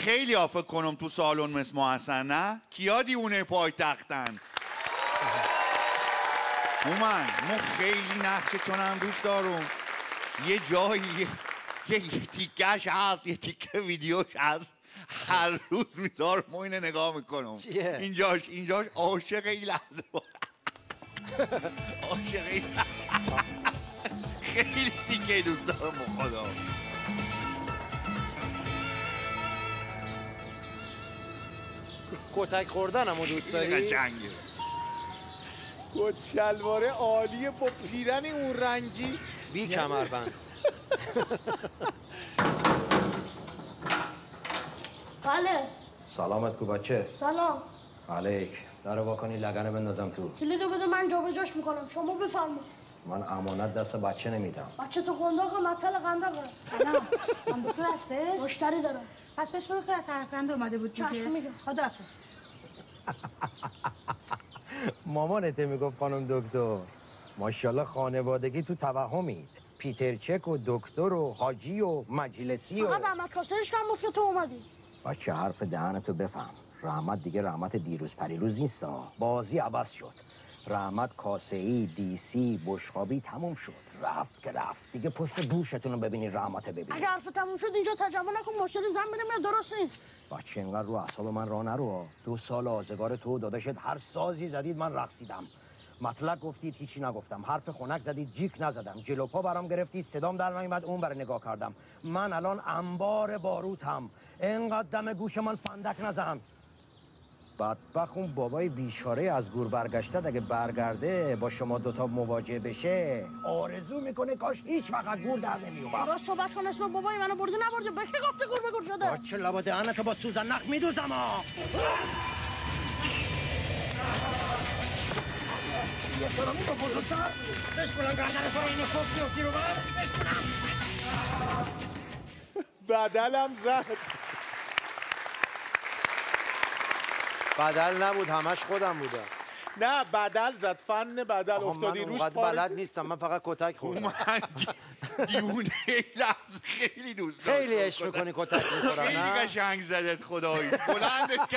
خیلی فکر کنم تو سالن مثل ما هستن، نه؟ کیا دیوونه پایتختن؟ من خیلی نقشتون هم دوست دارم. یه جایی یه تیکش هست، یه تیکه ویدیوش هست، هر روز میذارم و اینه نگاه میکنم. اینجاش عاشق این لحظه عاشق این خیلی تیکه دوست دارم خدا. کتک خوردن همو دوست داری؟ خیلی قشنگه. کت شلواره عالیه با پیرن اون رنگی بی کمربند. بله. سلامت کو بچه. سلام. علیک. در واکنی لگنه بندازم تو. کلیدو بده من جابجاش میکنم. شما بفرمایید. من امانت دست بچه نمیدم. بچه تو قنداقه، مطل قنداقه. سلام. کاندوکتور هستش؟ مشتری دارم. پس بهش بگو که از سرفکنده اومده بود دیگه. چشم میگم. خداحافظ. مامانت میگفت خانم دکتر. ماشاءالله خانوادگی تو توهمید. پیتر چک و دکتر و حاجی و مجلسی و فقط رحمت کاسرش کم بود که تو اومدی. بچه حرف دهنتو بفهم. رحمت دیگه رحمت دیروز پریروز نیست. بازی عوض شد. رحمت کاسه‌ای دیسی بشقابی تموم شد. رفت که رفت دیگه. پشت گوشتون رو ببینین رحمت ببینین. اگه حرف تموم شد اینجا ترجمه نکن، مشتری زن میره میاد، درست نیست. بچه اینقدر رو اعصاب من راه نرو. 2 سال آزگار تو داداشت هر سازی زدید من رقصیدم. مطلق گفتید هیچی نگفتم. حرف خنک زدید جیک نزدم. جلو پا برام گرفتید صدام در نمیاد اون برای نگاه کردم. من الان انبار باروتم. اینقدر دم گوش من فندک نزن. بدبخت اون بابای بیچاره از گور برگشته اگه برگرده با شما دوتا مواجه بشه آرزو میکنه کاش هیچ وقت گور در نمیومد. درست صحبت کن. اسم بابای منو برده نبرده. به کی گفته گور به گور شده؟ بچه لبا دهنتو با سوزن نخ میدوزم ها. یه سرامی با بزرگتر بشکنم گردن تو اینو صبح میفتی رو بر بشکنم. بدلم زد. بدل نبود، همش خودم بودم. نه بدل زد. فن بدل افتادی روش. من بلد نیستم. من فقط کتک خوردم. من دیوونه لحظه خیلی دوست دارم. خیلی عشق میکنی کتک میخورم. خیلی قشنگ زدت خدایی. بلندت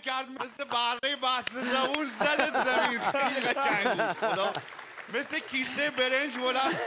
کرد مثل بره بسته زبون زدت زمین. خیلی قشنگ بود خدا. مثل کیسه برنج بلند.